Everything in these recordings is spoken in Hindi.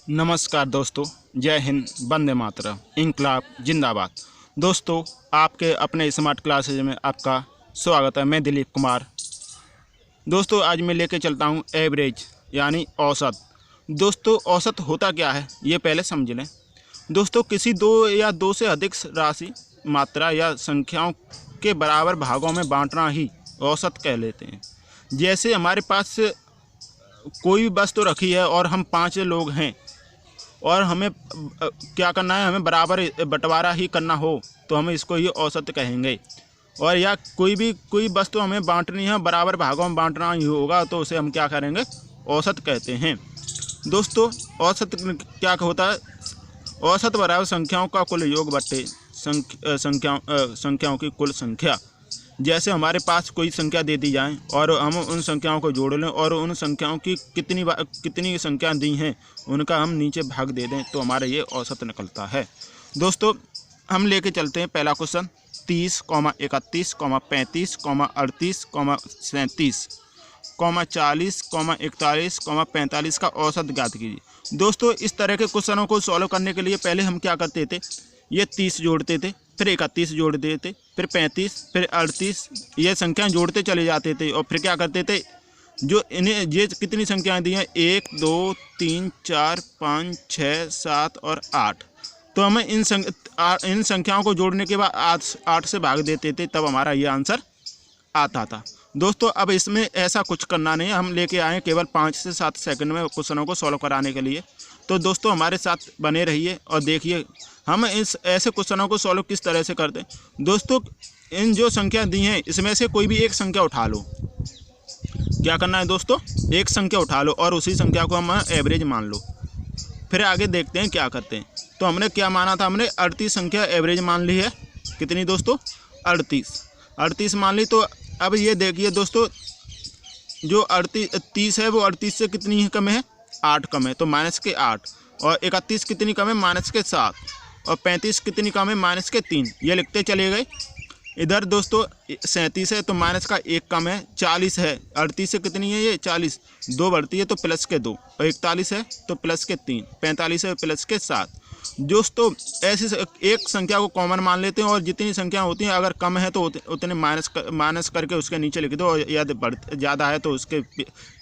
नमस्कार दोस्तों, जय हिंद, वंदे मातरम, इंकलाब जिंदाबाद। दोस्तों, आपके अपने स्मार्ट क्लासेज में आपका स्वागत है। मैं दिलीप कुमार। दोस्तों, आज मैं लेके चलता हूँ एवरेज यानी औसत। दोस्तों, औसत होता क्या है ये पहले समझ लें। दोस्तों, किसी दो या दो से अधिक राशि, मात्रा या संख्याओं के बराबर भागों में बांटना ही औसत कह लेते हैं। जैसे हमारे पास कोई भी वस्तु रखी है और हम 5 लोग हैं और हमें क्या करना है, हमें बराबर बंटवारा ही करना हो तो हम इसको ही औसत कहेंगे। और या कोई वस्तु हमें बांटनी है, बराबर भागों में बांटना ही होगा तो उसे हम क्या करेंगे, औसत कहते हैं। दोस्तों, औसत क्या होता है? औसत बराबर संख्याओं का कुल योग बटे संख्याओं की कुल संख्या। जैसे हमारे पास कोई संख्या दे दी जाए और हम उन संख्याओं को जोड़ लें और उन संख्याओं की कितनी संख्या दी हैं उनका हम नीचे भाग दे दें तो हमारा ये औसत निकलता है। दोस्तों, हम लेके चलते हैं पहला क्वेश्चन। 30, 31, 35, 38, 37, 40, 41, 45 का औसत ज्ञात कीजिए। दोस्तों, इस तरह के क्वेश्चनों को सॉल्व करने के लिए पहले हम क्या करते थे, ये 30 जोड़ते थे, फिर 31 जोड़ देते, फिर 35, फिर 38, ये संख्याएं जोड़ते चले जाते थे। और फिर क्या करते थे, जो इन्हें ये कितनी संख्याएं दी हैं, 1, 2, 3, 4, 5, 6, 7 और 8, तो हमें इन संख्याओं को जोड़ने के बाद 8 से भाग देते थे, तब हमारा ये आंसर आता था। दोस्तों, अब इसमें ऐसा कुछ करना नहीं है, हम लेके आए केवल 5 से 7 सेकंड में क्वेश्चनों को सॉल्व कराने के लिए। तो दोस्तों, हमारे साथ बने रहिए और देखिए हम ऐसे क्वेश्चनों को सॉल्व किस तरह से करते हैं। दोस्तों, इन जो संख्या दी हैं इसमें से कोई भी एक संख्या उठा लो। क्या करना है दोस्तों, एक संख्या उठा लो और उसी संख्या को हम एवरेज मान लो। फिर आगे देखते हैं क्या करते हैं। तो हमने क्या माना था, हमने 38 संख्या एवरेज मान ली है। कितनी दोस्तों, 38 मान ली। तो अब ये देखिए दोस्तों, जो 30 है वो 38 से कितनी कम है, 8 कम है, तो माइनस के 8। और 31 कितनी कम है, माइनस के 7। और 35 कितनी कम है, माइनस के 3। ये लिखते चले गए। इधर दोस्तों 37 है तो माइनस का 1 कम है। 40 है, 38 से कितनी है ये, 40, 2 बढ़ती है तो प्लस के 2। और 41 है तो प्लस के 3। 45 है प्लस के 7। दोस्तों, ऐसी एक संख्या को कॉमन मान लेते हैं और जितनी संख्या होती हैं अगर कम है तो उतने माइनस करके उसके नीचे लिख दो, और यदि ज़्यादा है तो उसके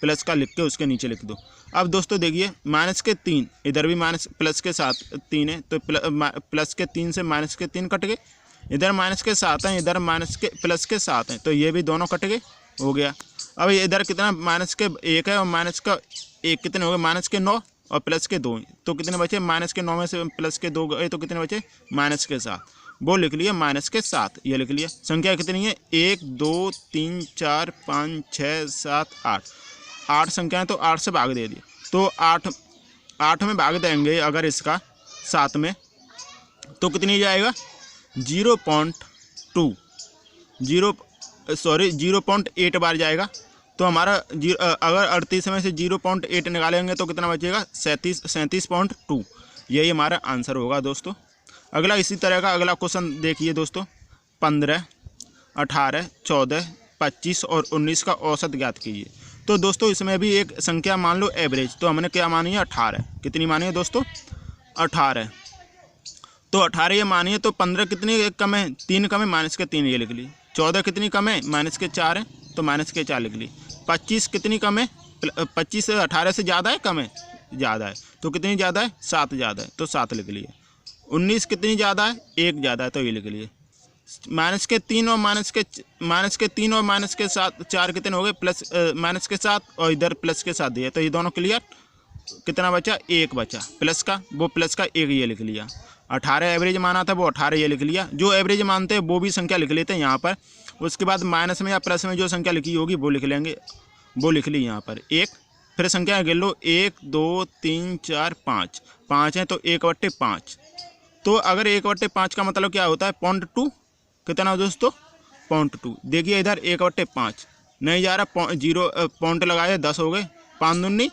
प्लस का लिख के उसके नीचे लिख दो। अब दोस्तों देखिए, माइनस के 3, इधर भी माइनस प्लस के 7 3 है तो प्लस के 3 से माइनस के 3 कट गए। इधर माइनस के 7 हैं, इधर माइनस के प्लस के 7 हैं, तो ये भी दोनों कट गए, हो गया। अब इधर कितना, माइनस के 1 है और माइनस का 1 कितने हो गए, माइनस के 9 और प्लस के 2, तो कितने बचे, माइनस के 9 में से प्लस के 2 गए तो कितने बचे, माइनस के 7। वो लिख लिया, माइनस के 7 ये लिख लिया। संख्या कितनी है, 1, 2, 3, 4, 5, 6, 7, 8 संख्याएँ, तो 8 से भाग दे दिया। तो 8 में भाग देंगे अगर इसका 7 में, तो कितनी जाएगा, 0.8 बार जाएगा। तो हमारा अगर 38 में से 0.8 निकालेंगे तो कितना बचेगा, 37.2। यही हमारा आंसर होगा दोस्तों। अगला इसी तरह का अगला क्वेश्चन देखिए दोस्तों। 15, 18, 14, 25 और 19 का औसत ज्ञात कीजिए। तो दोस्तों, इसमें भी एक संख्या मान लो एवरेज, तो हमने क्या मानी है, 18। कितनी मानी है दोस्तों, 18। तो 18 ये मानिए, तो 15 कितनी कम है, 3 कम है, माइनस के 3 ये लिख ली। 14 कितनी कम है, माइनस के 4 है, तो माइनस के 4 लिख ली। 25 कितनी कम है, 25 से 18 से ज़्यादा है, कम है, ज़्यादा है, तो कितनी ज़्यादा है, 7 ज़्यादा है, तो 7 लिख लिए। 19 कितनी ज़्यादा है, 1 ज़्यादा है, तो ये लिख लिए। माइनस के 3 और माइनस के 7 4 कितने हो गए, प्लस माइनस के 7 और इधर प्लस के 7 दिए, तो ये दोनों क्लियर। कितना बचा, 1 बचा प्लस का, वो प्लस का 1 ये लिख लिया। 18 एवरेज माना था, वो 18 ये लिख लिया। जो एवरेज मानते हैं वो भी संख्या लिख लेते हैं यहाँ पर। उसके बाद माइनस में या प्लस में जो संख्या लिखी होगी वो लिख लेंगे, वो लिख ली यहाँ पर 1। फिर संख्या गिन लो, 1, 2, 3, 4, 5 है, तो 1/5। तो अगर 1/5 का मतलब क्या होता है, 0.2। कितना दोस्तों, 0.2। देखिए इधर 1/5 नहीं जा रहा, 0 पॉइंट लगाए, 10 हो गए, 5 दूनी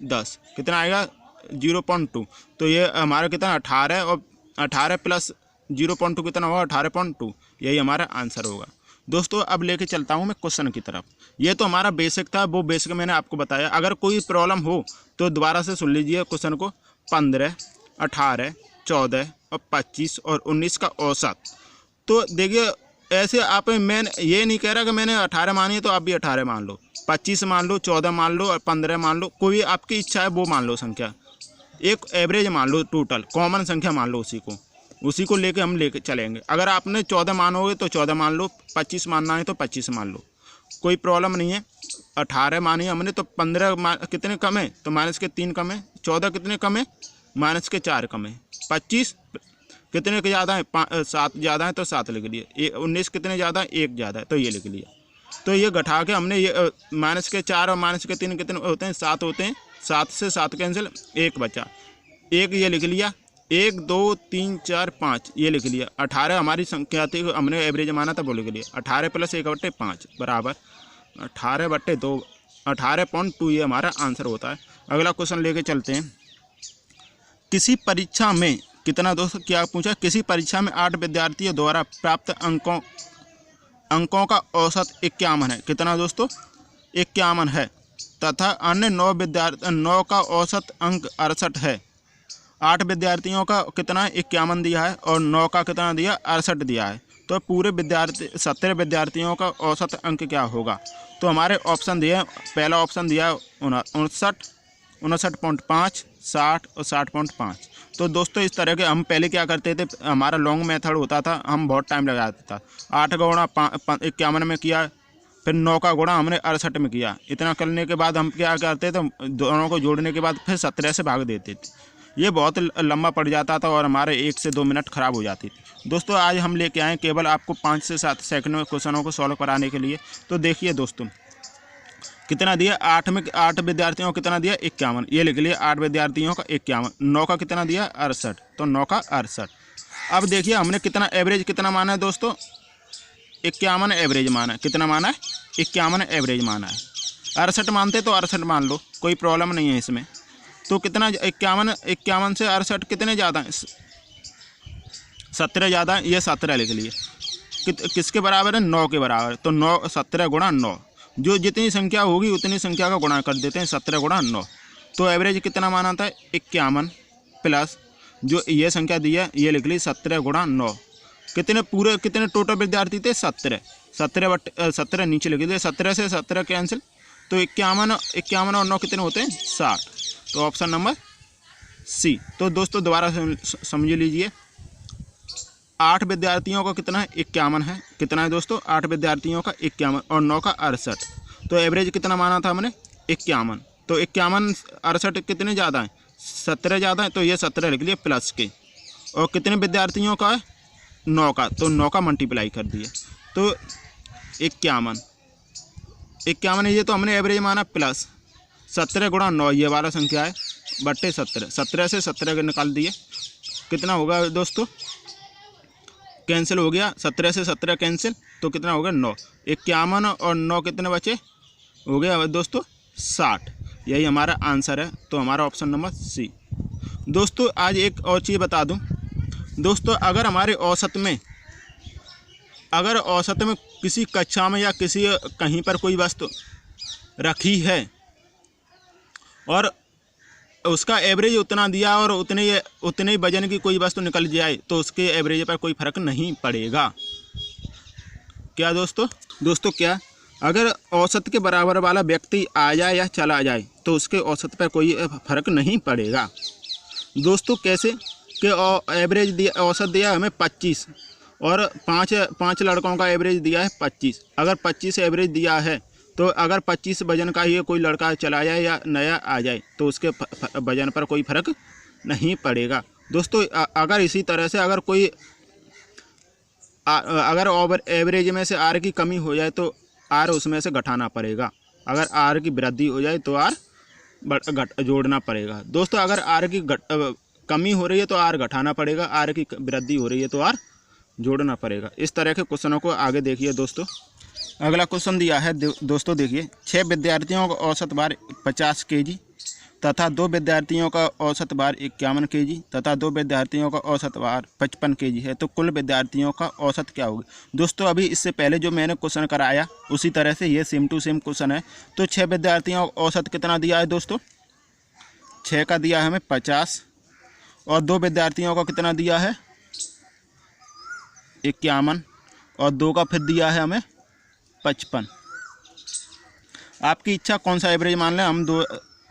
10, कितना आएगा, 0.2। तो ये हमारा कितना, 18, और 18 प्लस 0.2 कितना होगा, 18.2। यही हमारा आंसर होगा। दोस्तों, अब लेके चलता हूँ मैं क्वेश्चन की तरफ। ये तो हमारा बेसिक था, वो बेसिक मैंने आपको बताया। अगर कोई प्रॉब्लम हो तो दोबारा से सुन लीजिए क्वेश्चन को। 15, 18, 14 और 25 और 19 का औसत। तो देखिए ऐसे आप, मैं ये नहीं कह रहा कि मैंने 18 मानी है तो आप भी 18 मान लो, 25 मान लो, 14 मान लो और 15 मान लो, कोई आपकी इच्छा है वो मान लो संख्या, एक एवरेज मान लो, टोटल कॉमन संख्या मान लो, उसी को लेके हम लेके चलेंगे। अगर आपने 14 मानोगे तो 14 मान लो, 25 मानना है तो 25 मान लो, कोई प्रॉब्लम नहीं है। 18 मानी हमने तो 15 कितने कम है तो माइनस के 3 कम है, 14 कितने कम है माइनस के 4 कम है, 25 कितने के ज़्यादा है 7 ज़्यादा है तो 7 लिख लिए, 19 कितने ज़्यादा है 1 ज़्यादा है तो ये लिख लिया। तो ये घटा के हमने ये माइनस के 4 और माइनस के 3 कितने होते हैं 7 होते हैं, 7 से 7 कैंसिल, 1 बचा, 1 ये लिख लिया, 1 2 3 4 5 ये लिख लिया। 18 हमारी संख्या थी, हमने एवरेज माना था वो लिख लिया। 18 + 1/5 बराबर 18/2, 18.2 ये हमारा आंसर होता है। अगला क्वेश्चन लेके चलते हैं। किसी परीक्षा में कितना दोस्तों क्या पूछा, किसी परीक्षा में 8 विद्यार्थियों द्वारा प्राप्त अंकों का औसत 51 है, कितना दोस्तों 51 है, तथा अन्य 9 का औसत अंक 68 है। 8 विद्यार्थियों का कितना 51 दिया है और 9 का कितना दिया 68 दिया है, तो पूरे 17 विद्यार्थियों का औसत अंक क्या होगा। तो हमारे ऑप्शन दिए, पहला ऑप्शन दिया है 59, 59.5, 60 और 60.5। तो दोस्तों इस तरह के हम पहले क्या करते थे, हमारा लॉन्ग मेथड होता था, हम बहुत टाइम लगाता था। 8 का गुणा 51 में किया, फिर 9 का गुणा हमने 68 में किया। इतना करने के बाद हम क्या करते थे, दोनों को जोड़ने के बाद फिर 17 से भाग देते थे। ये बहुत लंबा पड़ जाता था और हमारे 1 से 2 मिनट खराब हो जाती थी। दोस्तों आज हम लेके आए केवल आपको 5 से 7 सेकंड में क्वेश्चनों को सॉल्व कराने के लिए। तो देखिए दोस्तों कितना दिया, 8 विद्यार्थियों को कितना दिया 51, ये लिख लिया 8 विद्यार्थियों का 51। 9 का कितना दिया 68, तो 9 का 68। अब देखिए हमने कितना एवरेज कितना माना है दोस्तों, 51 एवरेज माना है, कितना माना है 51 एवरेज माना है। 68 मानते तो 68 मान लो, कोई प्रॉब्लम नहीं है इसमें। तो कितना 51 से 68 कितने ज़्यादा हैं, 17 ज़्यादा है, ये 17 लिख लिए। किसके बराबर है 9 के बराबर, तो 9 17 गुणा 9, जो जितनी संख्या होगी उतनी संख्या का गुणा कर देते हैं, 17 गुणा 9। तो एवरेज कितना माना था 51 प्लस जो ये संख्या दी है ये लिख ली 17 गुणा 9। कितने टोटल विद्यार्थी थे 17 नीचे लिख दिए, 17 से 17 कैंसिल, तो 51 और 9 कितने होते हैं 60। तो ऑप्शन नंबर सी। तो दोस्तों दोबारा समझ लीजिए, 8 विद्यार्थियों का कितना है 51 है, कितना है दोस्तों 8 विद्यार्थियों का 51 और 9 का 68। तो एवरेज कितना माना था हमने 51, तो 51 68 कितने ज़्यादा हैं 17 ज़्यादा है, तो ये 17 लिख लिए प्लस के, और कितने विद्यार्थियों का है 9 का, तो 9 का मल्टीप्लाई कर दिए, तो 51 ये तो हमने एवरेज माना प्लस 17 गुणा 9 ये वाला संख्या है बट्टे 17, 17 से 17 के निकाल दिए, कितना होगा दोस्तों कैंसिल हो गया, 17 से 17 कैंसिल, तो कितना हो गया 9। 51 और 9 कितने बचे हो गया दोस्तों 60, यही हमारा आंसर है। तो हमारा ऑप्शन नंबर सी। दोस्तों आज एक और चीज़ बता दूं दोस्तों, अगर हमारे औसत में किसी कक्षा में या किसी कहीं पर कोई वस्तु रखी है और उसका एवरेज उतना दिया और उतने ही वजन की कोई वस्तु निकल जाए तो उसके एवरेज पर कोई फर्क नहीं पड़ेगा। क्या दोस्तों क्या अगर औसत के बराबर वाला व्यक्ति आ जाए या चला जाए तो उसके औसत पर कोई फर्क नहीं पड़ेगा। दोस्तों कैसे कि एवरेज दिया, औसत दिया हमें 25 और 5 लड़कों का एवरेज दिया है 25। अगर 25 एवरेज दिया है तो अगर 25 वजन का ही कोई लड़का चला जाए या नया आ जाए तो उसके वजन पर कोई फर्क नहीं पड़ेगा। दोस्तों अगर इसी तरह से अगर एवरेज में से आर की कमी हो जाए तो आर उसमें से घटाना पड़ेगा, अगर आर की वृद्धि हो जाए तो आर जोड़ना पड़ेगा। दोस्तों अगर आर की कमी हो रही है तो आर घटाना पड़ेगा, आर की वृद्धि हो रही है तो आर जोड़ना पड़ेगा। इस तरह के क्वेश्चनों को आगे देखिए दोस्तों। अगला क्वेश्चन दिया है दोस्तों देखिए, 6 विद्यार्थियों का औसत भार 50 kg तथा 2 विद्यार्थियों का औसत भार 51 kg तथा 2 विद्यार्थियों का औसत भार 55 kg है, तो कुल विद्यार्थियों का औसत क्या होगा। दोस्तों अभी इससे पहले जो मैंने क्वेश्चन कराया उसी तरह से ये सेम टू सेम क्वेश्चन है। तो 6 विद्यार्थियों का औसत कितना दिया है दोस्तों, 6 का दिया है हमें 50 और 2 विद्यार्थियों का कितना दिया है 51, और 2 का फिर दिया है हमें 55। आपकी इच्छा कौन सा एवरेज मान लें, हम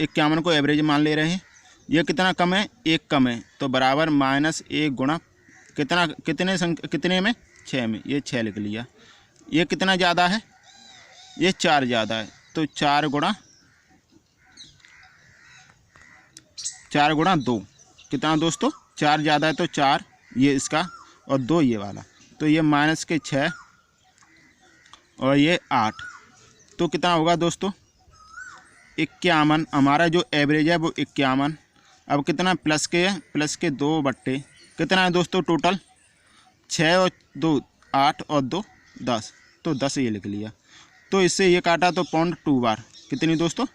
51 को एवरेज मान ले रहे हैं। ये कितना कम है, 1 कम है, तो बराबर -1 गुणा कितने में 6 में, ये 6 लिख लिया। ये कितना ज़्यादा है, ये 4 ज़्यादा है, तो 4 गुणा 2 कितना दोस्तों, 4 ज़्यादा है तो 4 ये इसका और 2 ये वाला, तो ये -6 और ये 8, तो कितना होगा दोस्तों 51। हमारा जो एवरेज है वो 51। अब कितना प्लस के 2 बट्टे कितना है दोस्तों टोटल 6 और 2 8 और 2 10, तो 10 ये लिख लिया। तो इससे ये काटा तो 0.2 बार कितनी दोस्तों,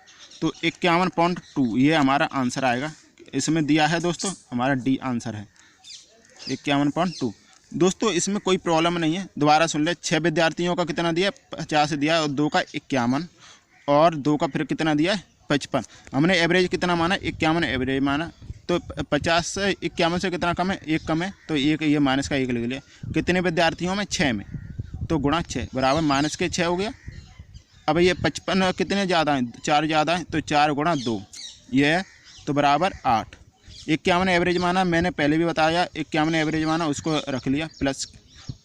तो 51.2 ये हमारा आंसर आएगा। इसमें दिया है दोस्तों हमारा डी आंसर है 51.2। दोस्तों इसमें कोई प्रॉब्लम नहीं है, दोबारा सुन ले। 6 विद्यार्थियों का कितना दिया 50 दिया, और 2 का 51, और 2 का फिर कितना दिया है 55। हमने एवरेज कितना माना 51 एवरेज माना, तो 50 से 51 से कितना कम है 1 कम है, तो 1 ये माइनस का 1 लिख लिया। कितने विद्यार्थियों में 6 में, तो गुणा 6 बराबर -6 हो गया। अब ये 55 कितने ज़्यादा हैं 4 ज़्यादा है, तो 4 गुणा 2 ये है, तो बराबर 8। 51 एवरेज माना, मैंने पहले भी बताया 51 एवरेज माना, उसको रख लिया प्लस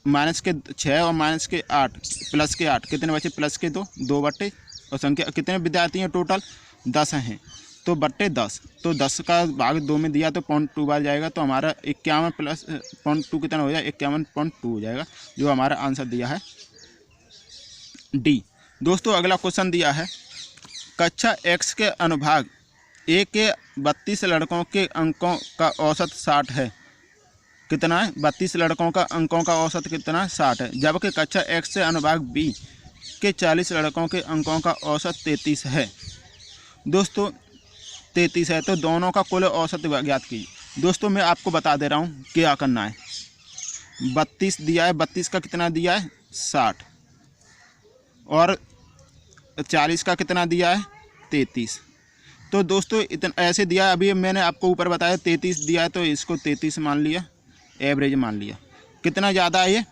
-6 और -8 प्लस के 8 कितने बचे प्लस के 2 बट्टे, और संख्या कितने विद्यार्थी हैं टोटल 10 हैं, तो बट्टे 10, तो 10 का भाग 2 में दिया तो 0.2 बार जाएगा, तो हमारा 51 प्लस 0.2 कितना हो जाएगा 51.2 हो जाएगा, जो हमारा आंसर दिया है डी। दोस्तों अगला क्वेश्चन दिया है कक्षा X के अनुभाग A के 32 लड़कों के अंकों का औसत 60 है। कितना है 32 लड़कों का अंकों का औसत कितना 60 है, जबकि कक्षा X से अनुभाग B के 40 लड़कों के अंकों का औसत 33 है। दोस्तों 33 है, तो दोनों का कुल औसत ज्ञात कीजिए। दोस्तों मैं आपको बता दे रहा हूँ क्या करना है। 32 दिया है, 32 का कितना दिया है 60, और 40 का कितना दिया है 33। तो दोस्तों इतना ऐसे दिया है, अभी मैंने आपको ऊपर बताया 33 दिया है, तो इसको 33 मान लिया, एवरेज मान लिया। कितना ज़्यादा है ये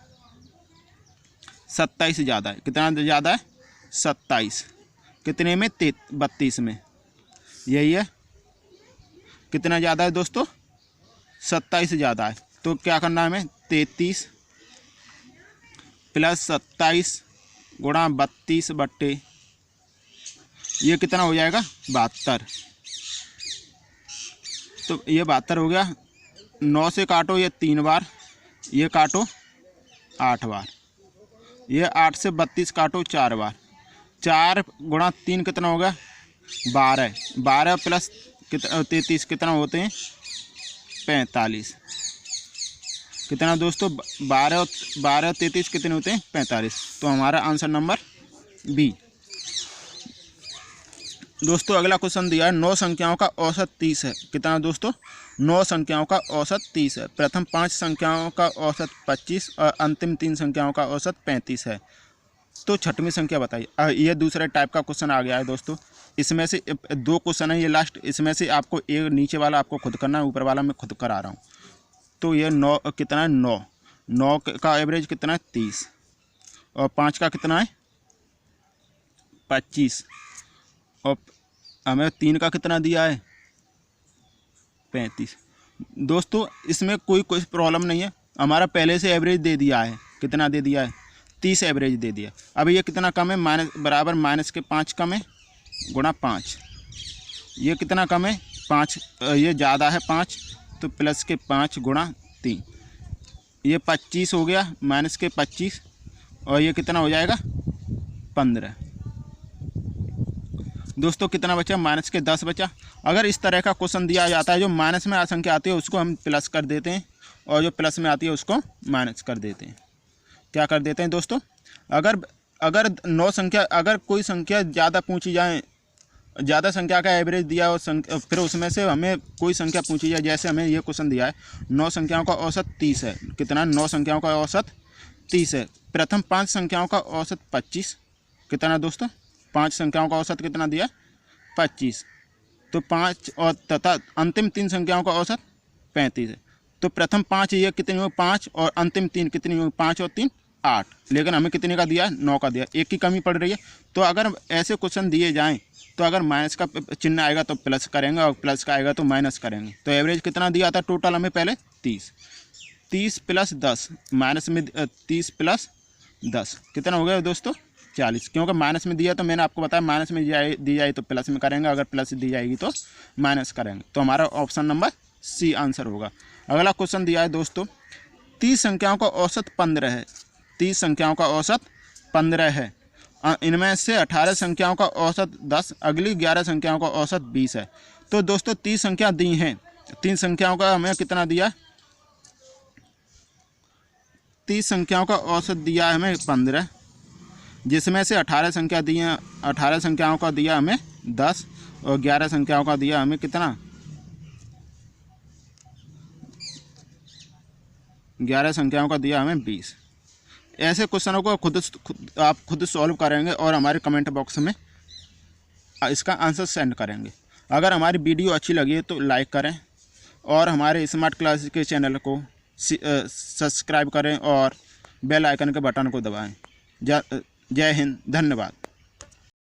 27 ज़्यादा है, कितना ज़्यादा है 27, कितने में 32 में, यही है। कितना ज़्यादा है दोस्तों 27 ज़्यादा है, तो क्या करना है हमें 33 प्लस 27 गुणा 32 बट्टे ये कितना हो जाएगा 72, तो ये 72 हो गया। 9 से काटो ये 3 बार, ये काटो 8 बार, ये 8 से 32 काटो 4 बार, 4 गुणा 3 कितना हो गया 12, 12 प्लस 33 कितना होते हैं 45। कितना दोस्तों 12 33 कितने होते हैं 45, तो हमारा आंसर नंबर बी। दोस्तों अगला क्वेश्चन दिया है 9 संख्याओं का औसत 30 है। कितना दोस्तों 9 संख्याओं का औसत 30 है। प्रथम 5 संख्याओं का औसत 25 और अंतिम 3 संख्याओं का औसत 35 है, तो छठवीं संख्या बताइए। ये दूसरे टाइप का क्वेश्चन आ गया है दोस्तों। इसमें से 2 क्वेश्चन है ये लास्ट, इसमें से आपको एक नीचे वाला आपको खुद करना है, ऊपर वाला मैं खुद करा रहा हूँ। तो ये 9 कितना है 9 का एवरेज कितना है 30, और 5 का कितना है 25, और हमें 3 का कितना दिया है 35। दोस्तों इसमें कोई प्रॉब्लम नहीं है, हमारा पहले से एवरेज दे दिया है, कितना दे दिया है 30 एवरेज दे दिया। अब ये कितना कम है माइनस बराबर -5 कम है गुणा 5, ये कितना कम है 5, ये ज़्यादा है 5, तो +5 गुणा 3, ये 25 हो गया -25, और ये कितना हो जाएगा 15। दोस्तों कितना बचा -10 बचा। अगर इस तरह का क्वेश्चन दिया जाता है, जो माइनस में संख्या आती है उसको हम प्लस कर देते हैं, और जो प्लस में आती है उसको माइनस कर देते हैं। क्या कर देते हैं दोस्तों, अगर 9 संख्या, अगर कोई संख्या ज़्यादा पूछी जाए, ज़्यादा संख्या का एवरेज दिया और फिर उसमें से हमें कोई संख्या पूछी जाए, जैसे हमें ये क्वेश्चन दिया है 9 संख्याओं का औसत 30 है। कितना 9 संख्याओं का औसत 30 है। प्रथम 5 संख्याओं का औसत 25, कितना दोस्तों 5 संख्याओं का औसत कितना दिया 25, तो 5, और तथा अंतिम 3 संख्याओं का औसत 35 है। तो प्रथम 5 ये कितनी हुई 5 और अंतिम 3 कितनी हुई 5 और 3 8, लेकिन हमें कितने का दिया है 9 का दिया, 1 की कमी पड़ रही है। तो अगर ऐसे क्वेश्चन दिए जाएं तो अगर माइनस का चिन्ह आएगा तो प्लस करेंगे और प्लस का आएगा तो माइनस करेंगे। तो एवरेज कितना दिया था टोटल हमें पहले 30 प्लस 10 माइनस में 30 प्लस 10 कितना हो गया दोस्तों 40, क्योंकि माइनस में दिया तो मैंने आपको बताया माइनस में दी जाए तो प्लस में करेंगे, अगर प्लस दी जाएगी तो माइनस करेंगे। तो हमारा ऑप्शन नंबर सी आंसर होगा। अगला क्वेश्चन दिया है दोस्तों 30 संख्याओं का औसत 15 है। 30 संख्याओं का औसत 15 है। इनमें से 18 संख्याओं का औसत 10, अगली 11 संख्याओं का औसत 20 है। तो दोस्तों 30 संख्या दी हैं, 3 संख्याओं का हमें कितना दिया 30 संख्याओं का औसत दिया है हमें 15, जिसमें से 18 संख्या दी हैं, 18 संख्याओं का दिया हमें 10 और 11 संख्याओं का दिया हमें कितना 11 संख्याओं का दिया हमें 20। ऐसे क्वेश्चनों को आप खुद सॉल्व करेंगे और हमारे कमेंट बॉक्स में इसका आंसर सेंड करेंगे। अगर हमारी वीडियो अच्छी लगी है तो लाइक करें और हमारे स्मार्ट क्लास के चैनल को सब्सक्राइब करें और बेल आइकन के बटन को दबाएं। जय हिंद, धन्यवाद।